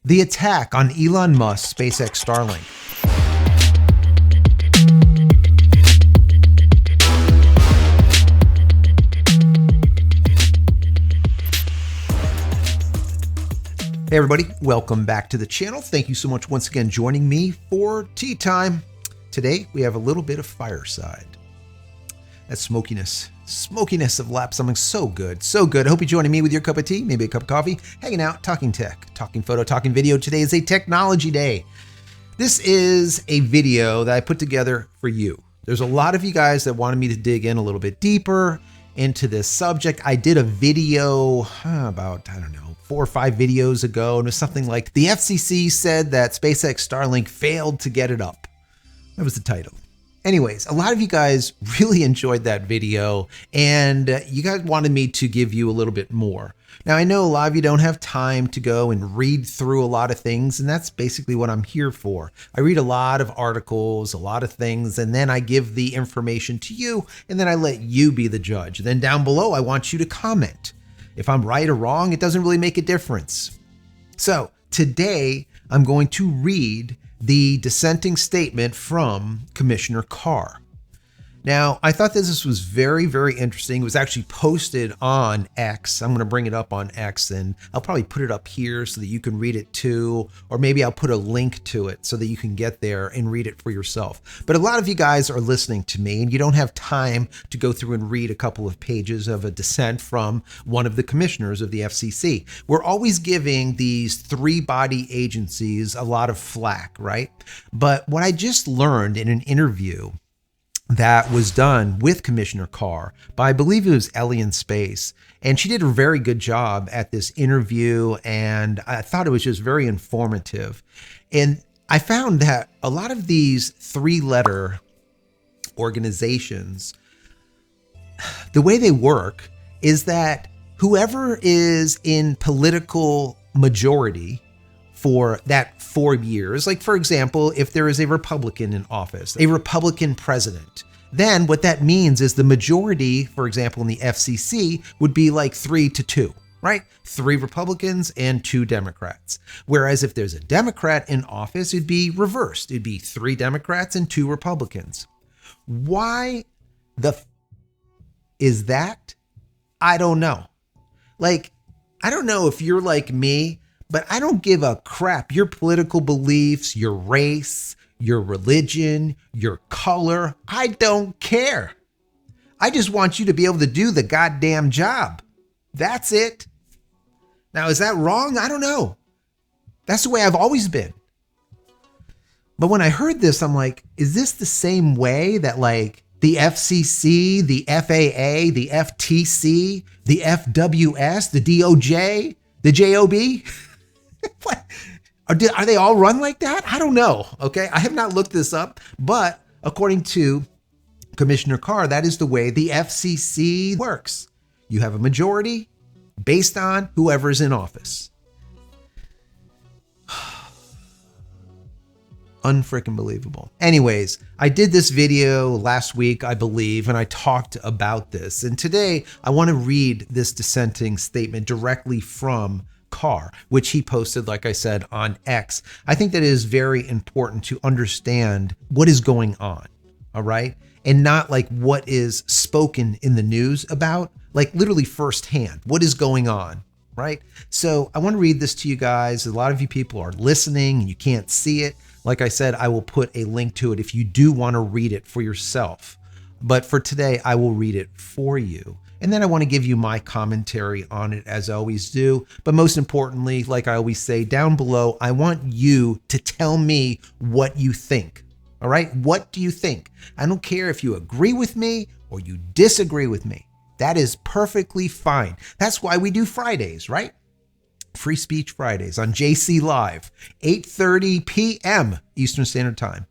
The attack on Elon Musk SpaceX Starlink. Hey everybody, welcome back to the channel. Thank you so much once again joining me for tea time. Today we have a little bit of fireside. That smokiness of lap, something so good, so good. I hope you're joining me with your cup of tea, maybe a cup of coffee, hanging out, talking tech, talking photo, talking video. Today is a technology day. This is a video that I put together for you. There's a lot of you guys that wanted me to dig in a little bit deeper into this subject. I did a video about, 4 or 5 videos ago, and it was something like the FCC said that SpaceX Starlink failed to get it up. That was the title. Anyways, a lot of you guys really enjoyed that video, and you guys wanted me to give you a little bit more. Now, I know a lot of you don't have time to go and read through a lot of things, and that's basically what I'm here for. I read a lot of articles, a lot of things, and then I give the information to you, and then I let you be the judge. Then down below, I want you to comment. If I'm right or wrong, it doesn't really make a difference. So today, I'm going to read the dissenting statement from Commissioner Carr. Now, I thought this was very, very interesting. It was actually posted on X. I'm going to bring it up on X, and I'll probably put it up here so that you can read it too, or maybe I'll put a link to it so that you can get there and read it for yourself. But a lot of you guys are listening to me, and you don't have time to go through and read a couple of pages of a dissent from one of the commissioners of the FCC. We're always giving these 3 body agencies a lot of flack, right? But what I just learned in an interview that was done with Commissioner Carr by, I believe it was Ellie in Space. And she did a very good job at this interview, and I thought it was just very informative. And I found that a lot of these 3-letter organizations, the way they work is that whoever is in political majority for that 4 years. Like, for example, if there is a Republican in office, a Republican president, then what that means is the majority, for example, in the FCC would be like 3-2, right? 3 Republicans and 2 Democrats. Whereas if there's a Democrat in office, it'd be reversed. It'd be 3 Democrats and 2 Republicans. Why is that? I don't know. Like, I don't know if you're like me, but I don't give a crap. Your political beliefs, your race, your religion, your color, I don't care. I just want you to be able to do the goddamn job. That's it. Now, is that wrong? I don't know. That's the way I've always been. But when I heard this, I'm like, is this the same way that like the FCC, the FAA, the FTC, the FWS, the DOJ, the JOB? What? Are they all run like that? I don't know. Okay. I have not looked this up, but according to Commissioner Carr, that is the way the FCC works. You have a majority based on whoever's in office. Unfreaking believable. Anyways, I did this video last week, I believe, and I talked about this. And today I want to read this dissenting statement directly from Carr, which he posted, like I said, on X. I think that it is very important to understand what is going on, all right? And not like what is spoken in the news about, like literally firsthand, what is going on, right? So I want to read this to you guys. A lot of you people are listening and you can't see it. Like I said, I will put a link to it if you do want to read it for yourself. But for today, I will read it for you. And then I want to give you my commentary on it, as I always do. But most importantly, like I always say down below, I want you to tell me what you think. All right? What do you think? I don't care if you agree with me or you disagree with me. That is perfectly fine. That's why we do Fridays, right? Free Speech Fridays on JC Live, 8:30 p.m. Eastern Standard Time.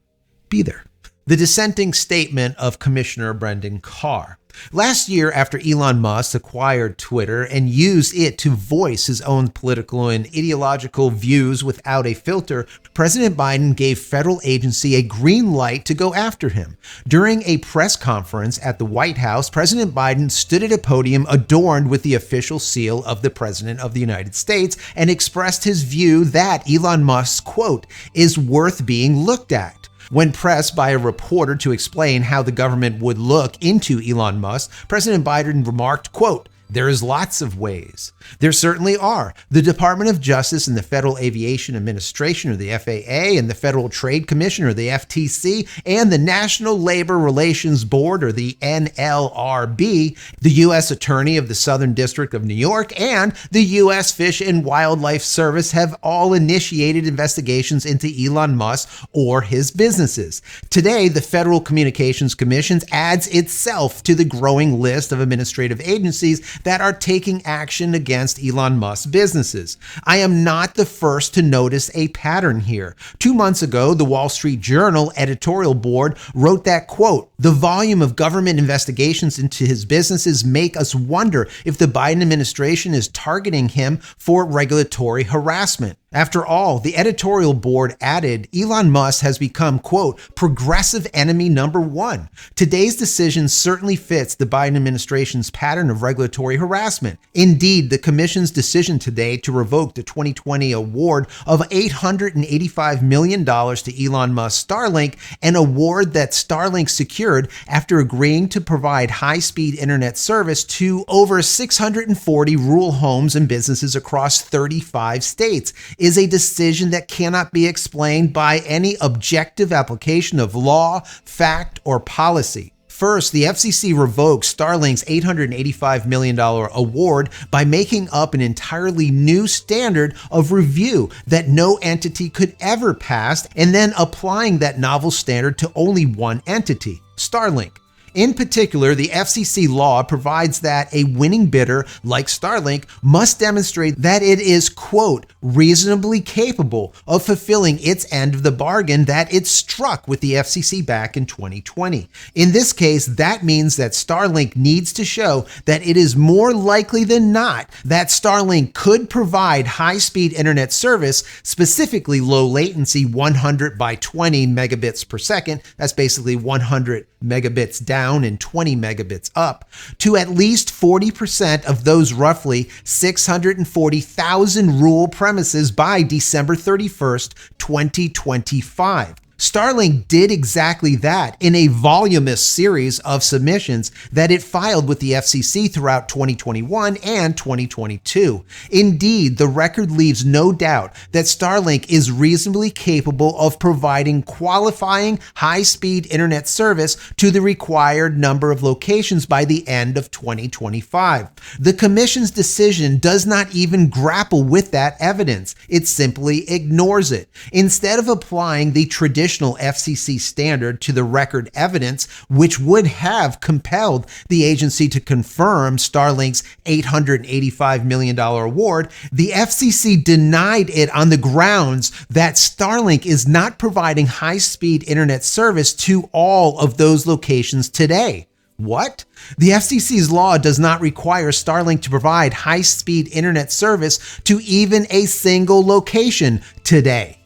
Be there. The dissenting statement of Commissioner Brendan Carr. Last year, after Elon Musk acquired Twitter and used it to voice his own political and ideological views without a filter, President Biden gave federal agency a green light to go after him. During a press conference at the White House, President Biden stood at a podium adorned with the official seal of the President of the United States and expressed his view that Elon Musk's quote is worth being looked at. When pressed by a reporter to explain how the government would look into Elon Musk, President Biden remarked, quote, "There is lots of ways. There certainly are. The Department of Justice and the Federal Aviation Administration, or the FAA, and the Federal Trade Commission, or the FTC, and the National Labor Relations Board, or the NLRB, the U.S. Attorney of the Southern District of New York, and the U.S. Fish and Wildlife Service have all initiated investigations into Elon Musk or his businesses. Today, the Federal Communications Commission adds itself to the growing list of administrative agencies that are taking action against Elon Musk's businesses. I am not the first to notice a pattern here. 2 months ago, the Wall Street Journal editorial board wrote that, quote, "The volume of government investigations into his businesses make us wonder if the Biden administration is targeting him for regulatory harassment." After all, the editorial board added, Elon Musk has become, quote, "progressive enemy number one." Today's decision certainly fits the Biden administration's pattern of regulatory harassment. Indeed, the commission's decision today to revoke the 2020 award of $885 million to Elon Musk Starlink, an award that Starlink secured after agreeing to provide high-speed internet service to over 640 rural homes and businesses across 35 states, is a decision that cannot be explained by any objective application of law, fact, or policy. First, the FCC revoked Starlink's $885 million award by making up an entirely new standard of review that no entity could ever pass, and then applying that novel standard to only one entity, Starlink. In particular, the FCC law provides that a winning bidder, like Starlink, must demonstrate that it is, quote, "reasonably capable of fulfilling its end of the bargain that it struck with the FCC back in 2020. In this case, that means that Starlink needs to show that it is more likely than not that Starlink could provide high-speed internet service, specifically low latency 100 by 20 megabits per second, that's basically 100 megabits down and 20 megabits up, to at least 40% of those roughly 640,000 rural premises by December 31st, 2025. Starlink did exactly that in a voluminous series of submissions that it filed with the FCC throughout 2021 and 2022. Indeed, the record leaves no doubt that Starlink is reasonably capable of providing qualifying high-speed internet service to the required number of locations by the end of 2025. The Commission's decision does not even grapple with that evidence. It simply ignores it. Instead of applying the traditional FCC standard to the record evidence, which would have compelled the agency to confirm Starlink's $885 million award, the FCC denied it on the grounds that Starlink is not providing high-speed internet service to all of those locations today. What? The FCC's law does not require Starlink to provide high-speed internet service to even a single location today.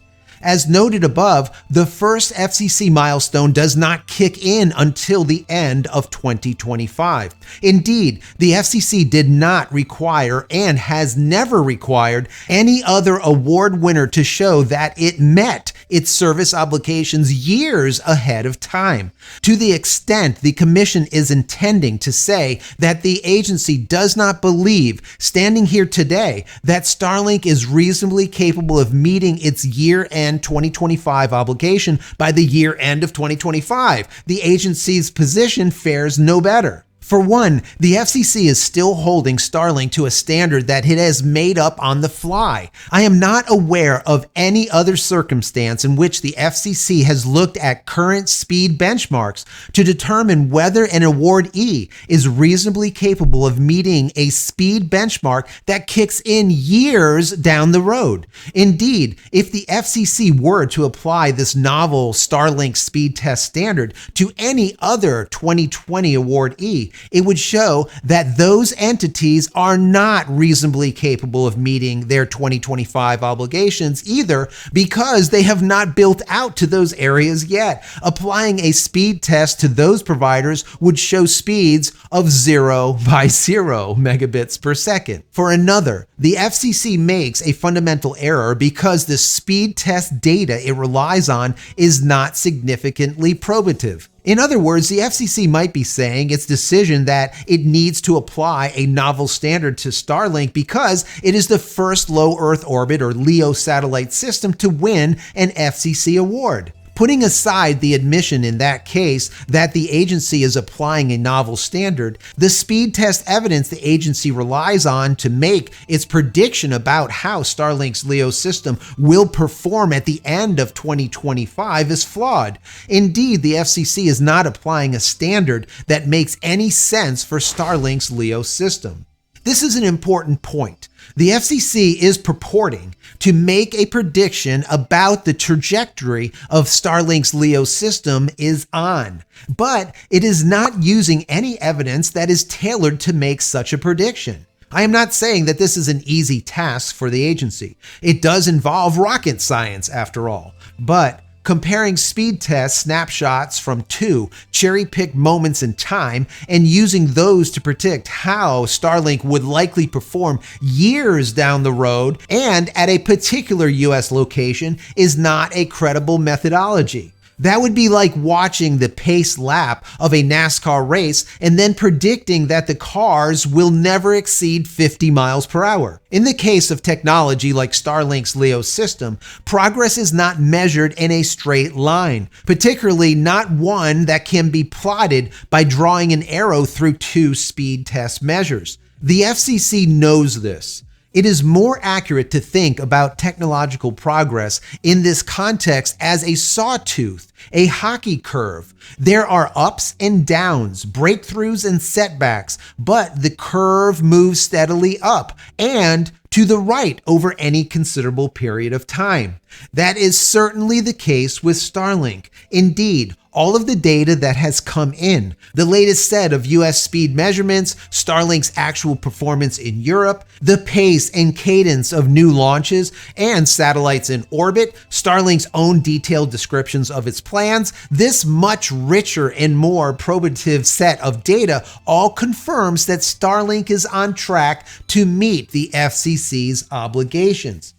As noted above, the first FCC milestone does not kick in until the end of 2025. Indeed, the FCC did not require and has never required any other award winner to show that it met its service obligations years ahead of time. To the extent the Commission is intending to say that the agency does not believe, standing here today, that Starlink is reasonably capable of meeting its year-end 2025 obligation by the year end of 2025, the agency's position fares no better. For one, the FCC is still holding Starlink to a standard that it has made up on the fly. I am not aware of any other circumstance in which the FCC has looked at current speed benchmarks to determine whether an awardee is reasonably capable of meeting a speed benchmark that kicks in years down the road. Indeed, if the FCC were to apply this novel Starlink speed test standard to any other 2020 awardee, it would show that those entities are not reasonably capable of meeting their 2025 obligations either, because they have not built out to those areas yet. Applying a speed test to those providers would show speeds of 0 by 0 megabits per second. For another, the FCC makes a fundamental error because the speed test data it relies on is not significantly probative. In other words, the FCC might be saying its decision that it needs to apply a novel standard to Starlink because it is the first low Earth orbit or LEO satellite system to win an FCC award. Putting aside the admission in that case that the agency is applying a novel standard, the speed test evidence the agency relies on to make its prediction about how Starlink's LEO system will perform at the end of 2025 is flawed. Indeed, the FCC is not applying a standard that makes any sense for Starlink's LEO system. This is an important point. The FCC is purporting to make a prediction about the trajectory of Starlink's LEO system is on, but it is not using any evidence that is tailored to make such a prediction. I am not saying that this is an easy task for the agency. It does involve rocket science after all, but comparing speed test snapshots from 2 cherry-picked moments in time and using those to predict how Starlink would likely perform years down the road and at a particular US location is not a credible methodology. That would be like watching the pace lap of a NASCAR race and then predicting that the cars will never exceed 50 miles per hour. In the case of technology like Starlink's LEO system, progress is not measured in a straight line, particularly not one that can be plotted by drawing an arrow through 2 speed test measures. The FCC knows this. It is more accurate to think about technological progress in this context as a sawtooth, a hockey curve. There are ups and downs, breakthroughs and setbacks, but the curve moves steadily up and to the right over any considerable period of time. That is certainly the case with Starlink. Indeed, all of the data that has come in, the latest set of US speed measurements, Starlink's actual performance in Europe, the pace and cadence of new launches and satellites in orbit, Starlink's own detailed descriptions of its plans, this much richer and more probative set of data all confirms that Starlink is on track to meet the FCC's obligations.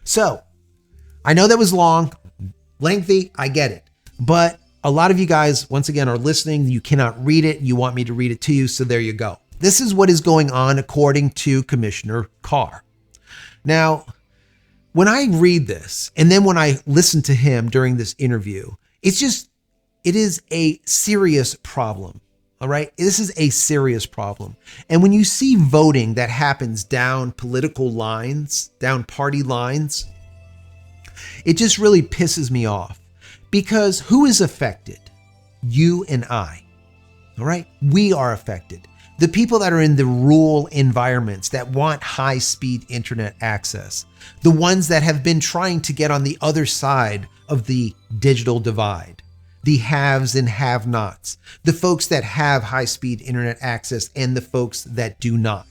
So, I know that was long, lengthy, I get it, but a lot of you guys, once again, are listening. You cannot read it. You want me to read it to you, so there you go. This is what is going on according to Commissioner Carr. Now, when I read this, and then when I listen to him during this interview, it is a serious problem. All right. This is a serious problem. And when you see voting that happens down political lines, down party lines, it just really pisses me off. Because who is affected? You and I. All right? We are affected. The people that are in the rural environments that want high-speed internet access. The ones that have been trying to get on the other side of the digital divide. The haves and have-nots. The folks that have high-speed internet access and the folks that do not.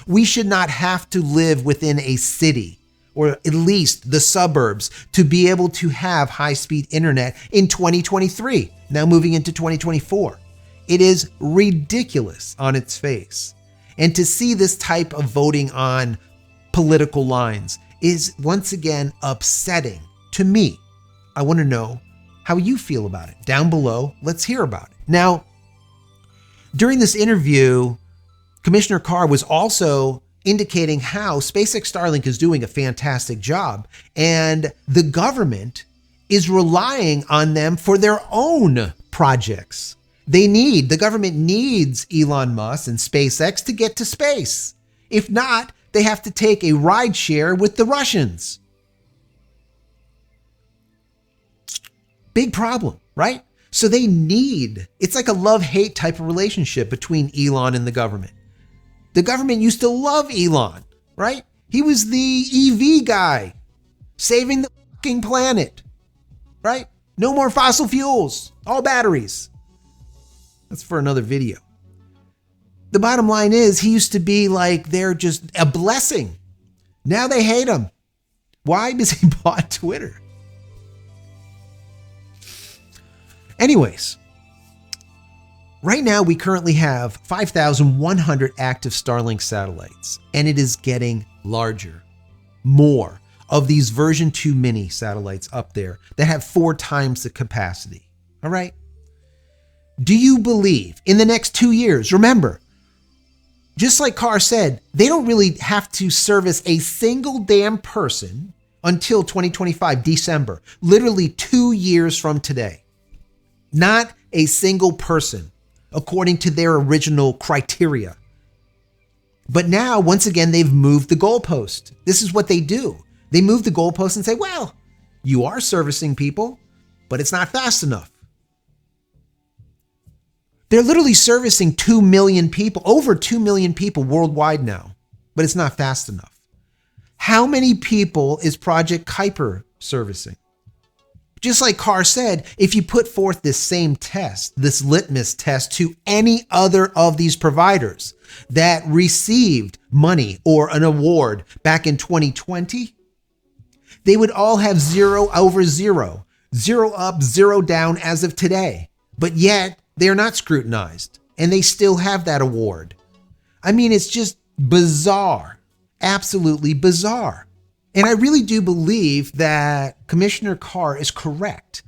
We should not have to live within a city or at least the suburbs to be able to have high-speed internet in 2023, now moving into 2024. It is ridiculous on its face. And to see this type of voting on political lines is once again upsetting to me. I want to know how you feel about it. Down below, let's hear about it. Now, during this interview, Commissioner Carr was also indicating how SpaceX Starlink is doing a fantastic job and the government is relying on them for their own projects. The government needs Elon Musk and SpaceX to get to space. If not, they have to take a ride share with the Russians. Big problem, right? So it's like a love-hate type of relationship between Elon and the government. The government used to love Elon, right? He was the EV guy, saving the fucking planet, right? No more fossil fuels, all batteries. That's for another video. The bottom line is he used to be like, they're just a blessing. Now they hate him. Why? Because he bought Twitter. Anyways, right now we currently have 5,100 active Starlink satellites, and it is getting larger. More of these version 2 mini satellites up there that have 4 times the capacity. All right. Do you believe in the next 2 years? Remember, just like Carr said, they don't really have to service a single damn person until 2025, December, literally 2 years from today. Not a single person, according to their original criteria. But now, once again, they've moved the goalpost. This is what they do. They move the goalpost and say, well, you are servicing people, but it's not fast enough. They're literally servicing 2 million people, over 2 million people worldwide now, but it's not fast enough. How many people is Project Kuiper servicing? Just like Carr said, if you put forth this same test, this litmus test to any other of these providers that received money or an award back in 2020, they would all have 0 over 0, 0 up, 0 down as of today. But yet, they're not scrutinized, and they still have that award. I mean, it's just bizarre, absolutely bizarre. And I really do believe that Commissioner Carr is correct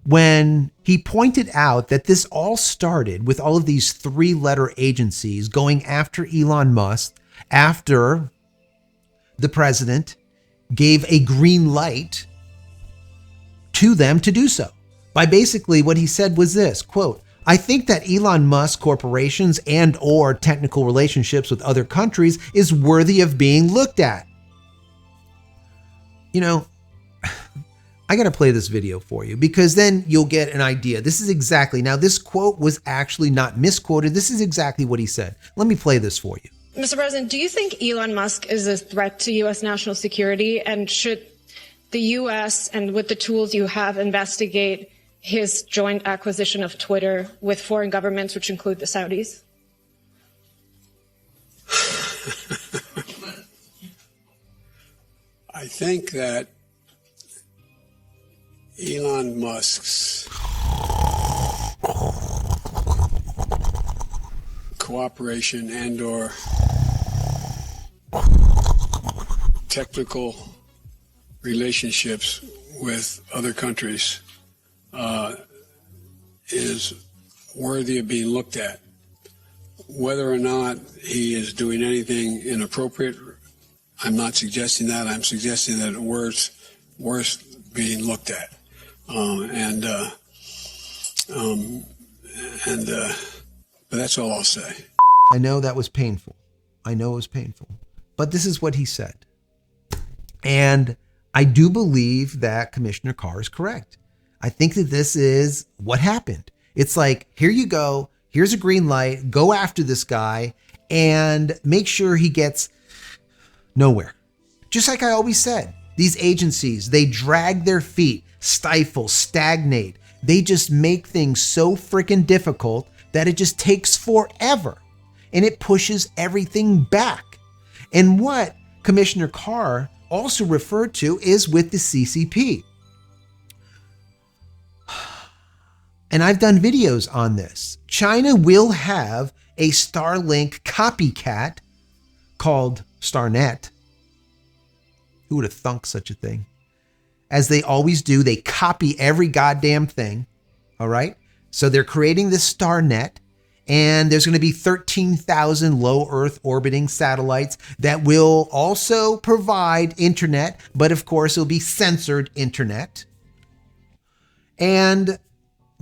when he pointed out that this all started with all of these 3-letter agencies going after Elon Musk after the president gave a green light to them to do so. By basically what he said was this, quote, I think that Elon Musk corporations and or technical relationships with other countries is worthy of being looked at. You know, I got to play this video for you because then you'll get an idea. This is exactly, now this quote was actually not misquoted. This is exactly what he said. Let me play this for you. Mr. President, do you think Elon Musk is a threat to U.S. national security? And should the U.S. and with the tools you have investigate his joint acquisition of Twitter with foreign governments, which include the Saudis? I think that Elon Musk's cooperation and or technical relationships with other countries is worthy of being looked at. Whether or not he is doing anything inappropriate, I'm not suggesting that. I'm suggesting that it's worth being looked at. But that's all I'll say. I know that was painful. I know it was painful. But this is what he said. And I do believe that Commissioner Carr is correct. I think that this is what happened. It's like, here you go. Here's a green light. Go after this guy and make sure he gets nowhere. Just like I always said, these agencies, they drag their feet, stifle, stagnate. They just make things so freaking difficult that it just takes forever. And it pushes everything back. And what Commissioner Carr also referred to is with the CCP. And I've done videos on this. China will have a Starlink copycat called StarNet. Who would have thunk such a thing? As they always do, they copy every goddamn thing. All right. So they're creating this StarNet, and there's going to be 13,000 low Earth orbiting satellites that will also provide internet, but of course it'll be censored internet. And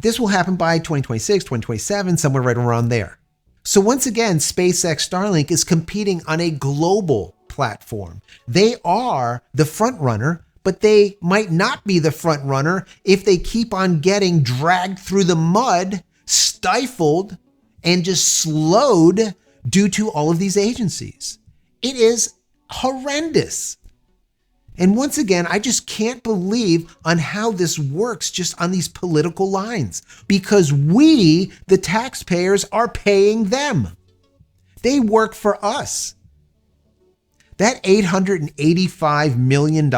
this will happen by 2026, 2027, somewhere right around there. So once again, SpaceX Starlink is competing on a global platform. They are the front runner, but they might not be the front runner if they keep on getting dragged through the mud, stifled, and just slowed due to all of these agencies. It is horrendous. And once again, I just can't believe on how this works just on these political lines, because we, the taxpayers, are paying them. They work for us. That $885 million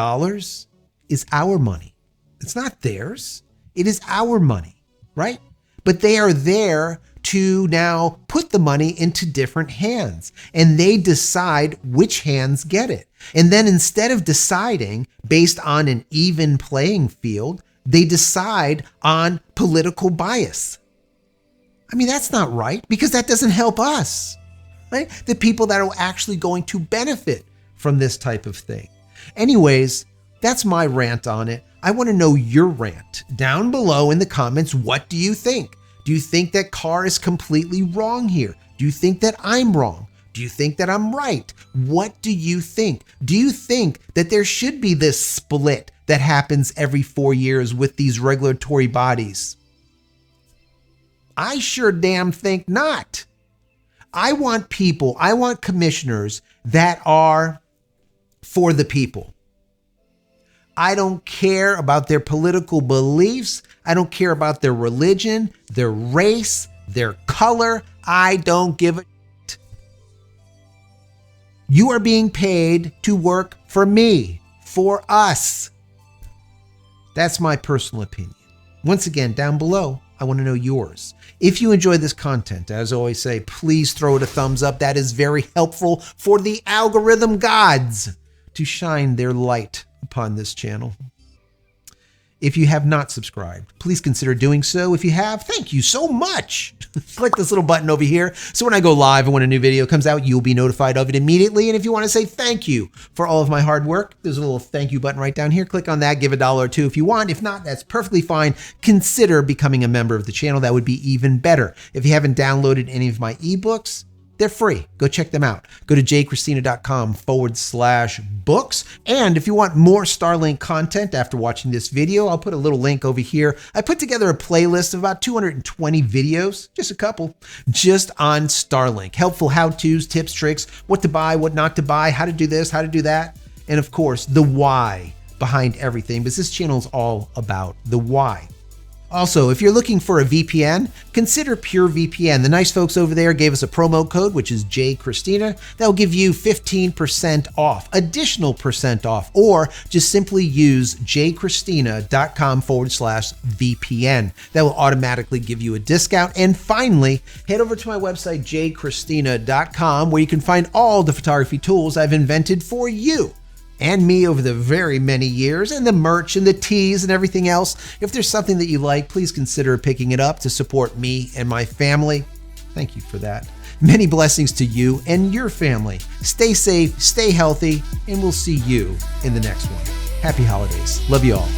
is our money. It's not theirs. It is our money, right? But they are there to now put the money into different hands, and they decide which hands get it. And then instead of deciding based on an even playing field, they decide on political bias. I mean, that's not right, because that doesn't help us, right? The people that are actually going to benefit from this type of thing. Anyways, that's my rant on it. I want to know your rant down below in the comments. What do you think? Do you think that Carr is completely wrong here? Do you think that I'm wrong? Do you think that I'm right? What do you think? Do you think that there should be this split that happens every 4 years with these regulatory bodies? I sure damn think not. I want commissioners that are for the people. I don't care about their political beliefs. I don't care about their religion, their race, their color. I don't give a shit. You are being paid to work for me, for us. That's my personal opinion. Once again, down below, I want to know yours. If you enjoy this content, as I always say, please throw it a thumbs up. That is very helpful for the algorithm gods to shine their light upon this channel. If you have not subscribed, please consider doing so. If you have, thank you so much. Click this little button over here so when I go live and when a new video comes out, you'll be notified of it immediately. And if you want to say thank you for all of my hard work, there's a little thank you button right down here. Click on that, give $1 or $2 if you want. If not, that's perfectly fine. Consider becoming a member of the channel. That would be even better. If you haven't downloaded any of my ebooks, they're free. Go check them out. Go to JCristina.com/books. And if you want more Starlink content after watching this video, I'll put a little link over here. I put together a playlist of about 220 videos, just a couple, just on Starlink. Helpful how-tos, tips, tricks, what to buy, what not to buy, how to do this, how to do that. And of course, the why behind everything, because this channel is all about the why. Also, if you're looking for a VPN, consider PureVPN. The nice folks over there gave us a promo code, which is JCristina. That'll give you 15% off, additional percent off, or just simply use JCristina.com/VPN. That will automatically give you a discount. And finally, head over to my website, JCristina.com, where you can find all the photography tools I've invented for you and me over the very many years, and the merch and the tees and everything else. If there's something that you like, please consider picking it up to support me and my family. Thank you for that. Many blessings to you and your family. Stay safe, stay healthy, and we'll see you in the next one. Happy holidays. Love you all.